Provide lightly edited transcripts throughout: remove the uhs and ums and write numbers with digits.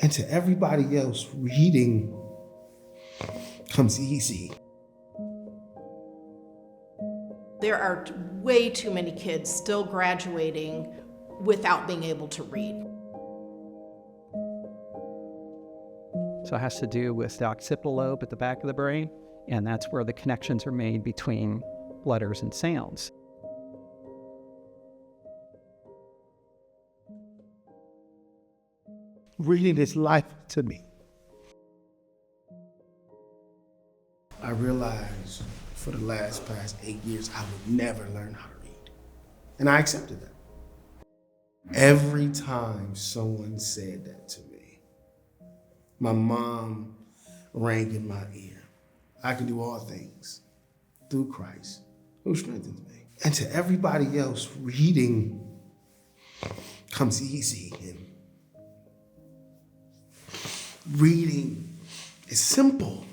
And to everybody else, reading comes easy. There are way too many kids still graduating without being able to read. So it has to do with the occipital lobe at the back of the brain, and that's where the connections are made between letters and sounds. Reading is life to me. I realized for the past 8 years, I would never learn how to read. And I accepted that. Every time someone said that to me, my mom rang in my ear. I can do all things through Christ who strengthens me. And to everybody else, reading comes easy. And reading is simple.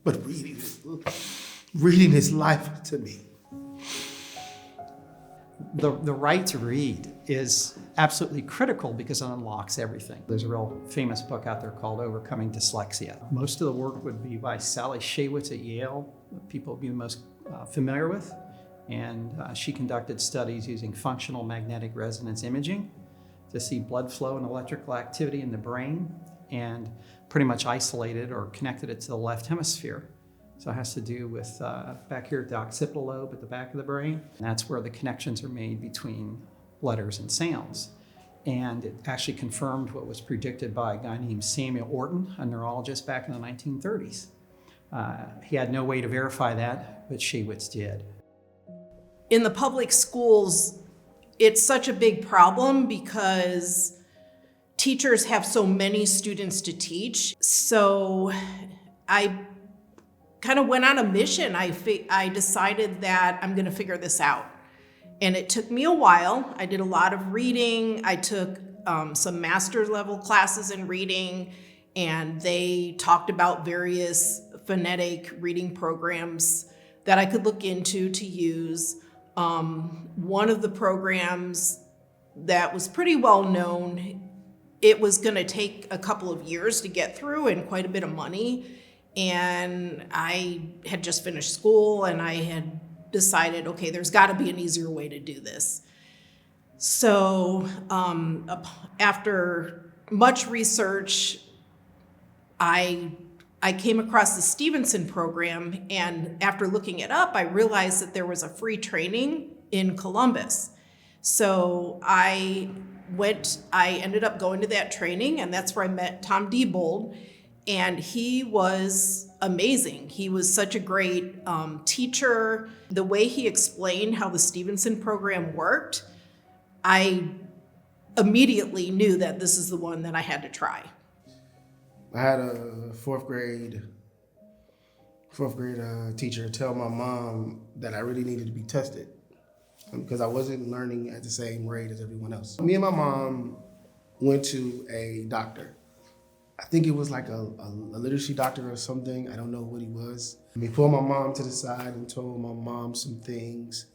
But reading is life to me. The right to read is absolutely critical because it unlocks everything. There's a real famous book out there called Overcoming Dyslexia. Most of the work would be by Sally Shaywitz at Yale, that people would be the most familiar with. And she conducted studies using functional magnetic resonance imaging to see blood flow and electrical activity in the brain, and pretty much isolated or connected it to the left hemisphere. So it has to do with back here at the occipital lobe at the back of the brain. And that's where the connections are made between letters and sounds. And it actually confirmed what was predicted by a guy named Samuel Orton, a neurologist back in the 1930s. He had no way to verify that, but Shaywitz did. In the public schools, it's such a big problem because teachers have so many students to teach. So I kind of went on a mission. I decided that I'm going to figure this out. And it took me a while. I did a lot of reading. I took some master's level classes in reading, and they talked about various phonetic reading programs that I could look into to use. One of the programs that was pretty well known, it was going to take a couple of years to get through and quite a bit of money. And I had just finished school and I had decided, okay, there's got to be an easier way to do this. So after much research, I came across the Stevenson program, and after looking it up, I realized that there was a free training in Columbus. So I ended up going to that training, and that's where I met Tom Diebold, and he was amazing. He was such a great teacher. The way he explained how the Stevenson program worked, I immediately knew that this is the one that I had to try. I had a fourth grade teacher tell my mom that I really needed to be tested because I wasn't learning at the same rate as everyone else. Me and my mom went to a doctor. I think it was like a literacy doctor or something. I don't know what he was. He pulled my mom to the side and told my mom some things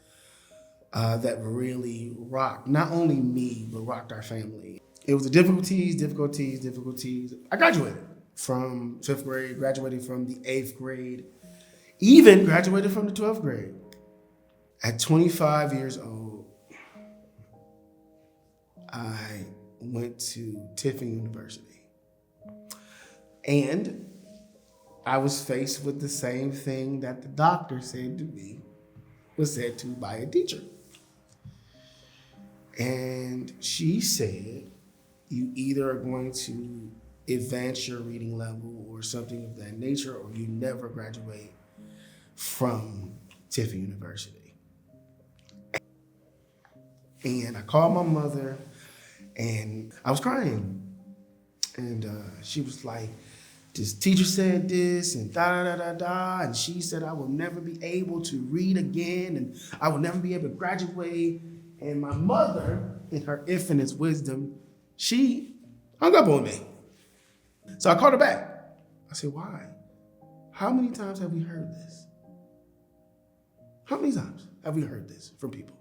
that really rocked, not only me, but rocked our family. It was the difficulties. I graduated from 5th grade, graduated from the 8th grade, even graduated from the 12th grade. At 25 years old, I went to Tiffin University. And I was faced with the same thing that the doctor said to me was said to by a teacher. And she said, you either are going to advance your reading level or something of that nature, or you never graduate from Tiffin University. And I called my mother and I was crying. And she was like, this teacher said this and da. And she said, I will never be able to read again and I will never be able to graduate. And my mother, in her infinite wisdom, she hung up on me. So I called her back. I said, why? How many times have we heard this? How many times have we heard this from people?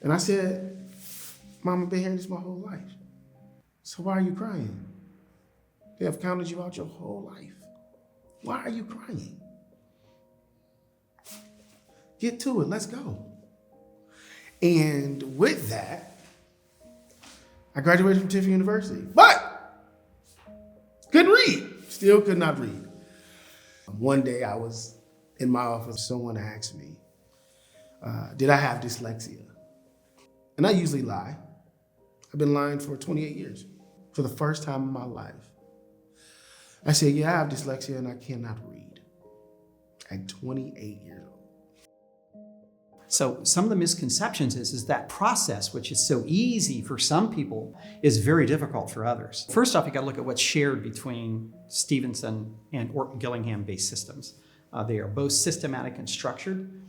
And I said, Mom, I've been hearing this my whole life. So why are you crying? They have counted you out your whole life. Why are you crying? Get to it, let's go. And with that, I graduated from Tiffany University, but couldn't read. Still could not read. One day I was in my office, someone asked me, did I have dyslexia? And I usually lie. I've been lying for 28 years. For the first time in my life, I said, yeah, I have dyslexia and I cannot read at 28 years old. So some of the misconceptions is that process, which is so easy for some people, is very difficult for others. First off, you got to look at what's shared between Stevenson and Orton-Gillingham-based systems. They are both systematic and structured.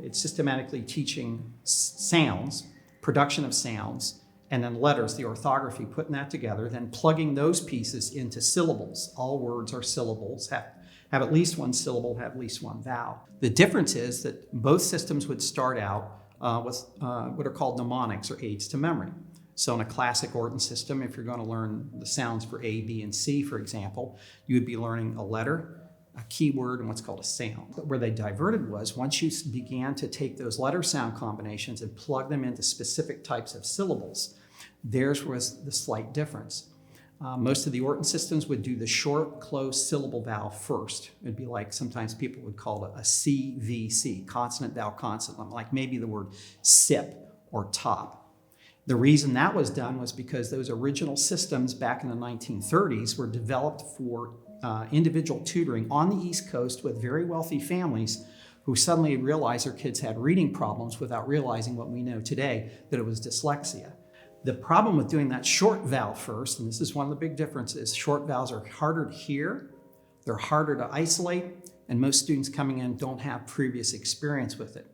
It's systematically teaching sounds, production of sounds, and then letters, the orthography, putting that together, then plugging those pieces into syllables. All words are syllables, have at least one syllable, have at least one vowel. The difference is that both systems would start out with what are called mnemonics, or aids to memory. So in a classic Orton system, if you're going to learn the sounds for A, B, and C, for example, you would be learning a letter, a keyword, and what's called a sound. But where they diverted was once you began to take those letter sound combinations and plug them into specific types of syllables, theirs was the slight difference. Most of the Orton systems would do the short, closed syllable vowel first. It'd be like sometimes people would call it a CVC, consonant, vowel, consonant, like maybe the word sip or top. The reason that was done was because those original systems back in the 1930s were developed for individual tutoring on the East Coast with very wealthy families who suddenly realized their kids had reading problems without realizing what we know today, that it was dyslexia. The problem with doing that short vowel first, and this is one of the big differences, short vowels are harder to hear, they're harder to isolate, and most students coming in don't have previous experience with it.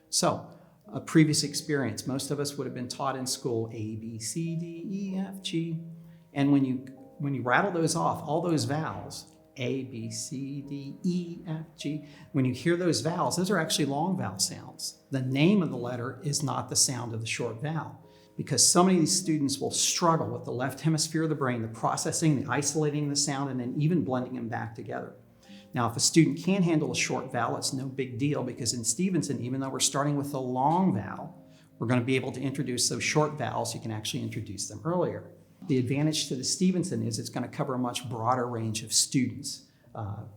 So, a previous experience, most of us would have been taught in school A, B, C, D, E, F, G, and when you rattle those off, all those vowels, A, B, C, D, E, F, G, when you hear those vowels, those are actually long vowel sounds. The name of the letter is not the sound of the short vowel, because so many of these students will struggle with the left hemisphere of the brain, the processing, the isolating the sound, and then even blending them back together. Now, if a student can't handle a short vowel, it's no big deal, because in Stevenson, even though we're starting with a long vowel, we're going to be able to introduce those short vowels. You can actually introduce them earlier. The advantage to the Stevenson is it's going to cover a much broader range of students,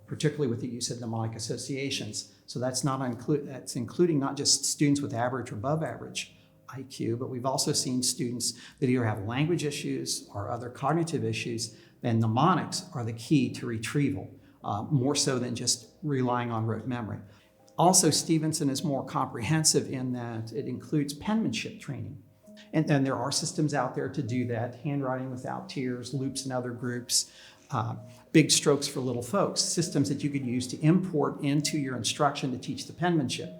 particularly with the use of mnemonic associations. So that's including not just students with average or above average IQ, but we've also seen students that either have language issues or other cognitive issues, and mnemonics are the key to retrieval, more so than just relying on rote memory. Also, Stevenson is more comprehensive in that it includes penmanship training. And then there are systems out there to do that, handwriting without tears, loops and other groups, big strokes for little folks, systems that you could use to import into your instruction to teach the penmanship.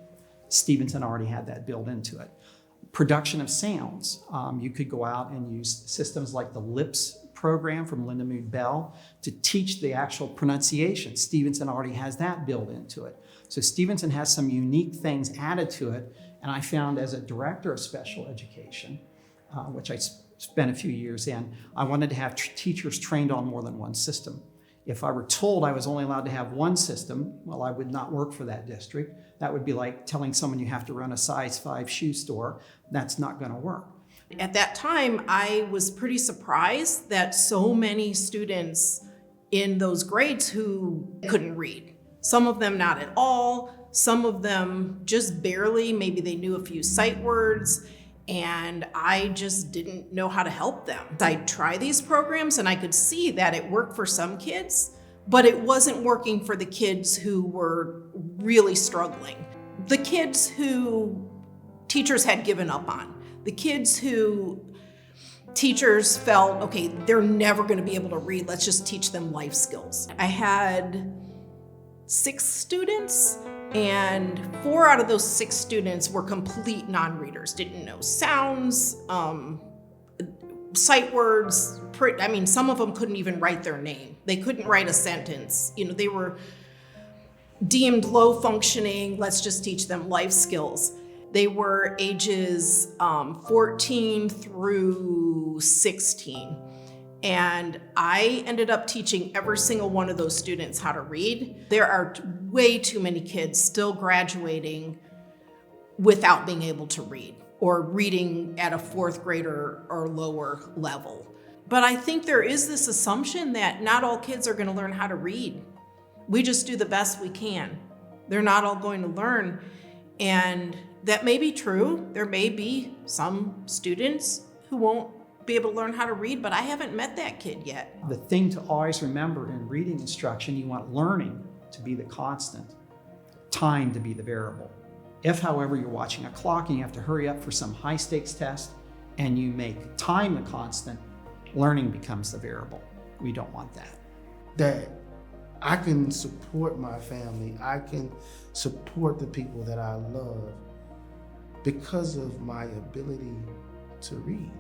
Stevenson already had that built into it. Production of sounds. You could go out and use systems like the LIPS program from Linda Mood Bell to teach the actual pronunciation. Stevenson already has that built into it. So Stevenson has some unique things added to it. And I found as a director of special education, which I spent a few years in, I wanted to have teachers trained on more than one system. If I were told I was only allowed to have one system, well, I would not work for that district. That would be like telling someone you have to run a size 5 shoe store. That's not going to work. At that time, I was pretty surprised that so many students in those grades who couldn't read. Some of them not at all, some of them just barely, maybe they knew a few sight words, and I just didn't know how to help them. I'd try these programs and I could see that it worked for some kids, but it wasn't working for the kids who were really struggling. The kids who teachers had given up on, the kids who teachers felt, okay, they're never going to be able to read, let's just teach them life skills. I had 6 students, and 4 out of those 6 students were complete non-readers, didn't know sounds, sight words. Some of them couldn't even write their name. They couldn't write a sentence. They were deemed low functioning, let's just teach them life skills. They were ages 14 through 16. And I ended up teaching every single one of those students how to read. There are way too many kids still graduating without being able to read or reading at a fourth grader or lower level. But I think there is this assumption that not all kids are going to learn how to read. We just do the best we can. They're not all going to learn. And that may be true. There may be some students who won't be able to learn how to read, but I haven't met that kid yet. The thing to always remember in reading instruction, you want learning to be the constant, time to be the variable. If, however, you're watching a clock and you have to hurry up for some high-stakes test and you make time the constant, learning becomes the variable. We don't want that. That I can support my family, I can support the people that I love because of my ability to read.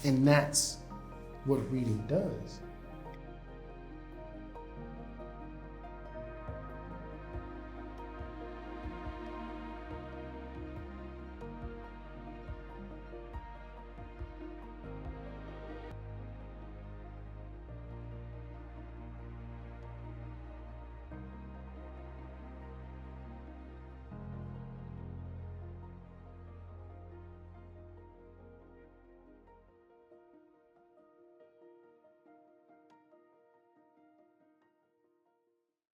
And that's what reading does.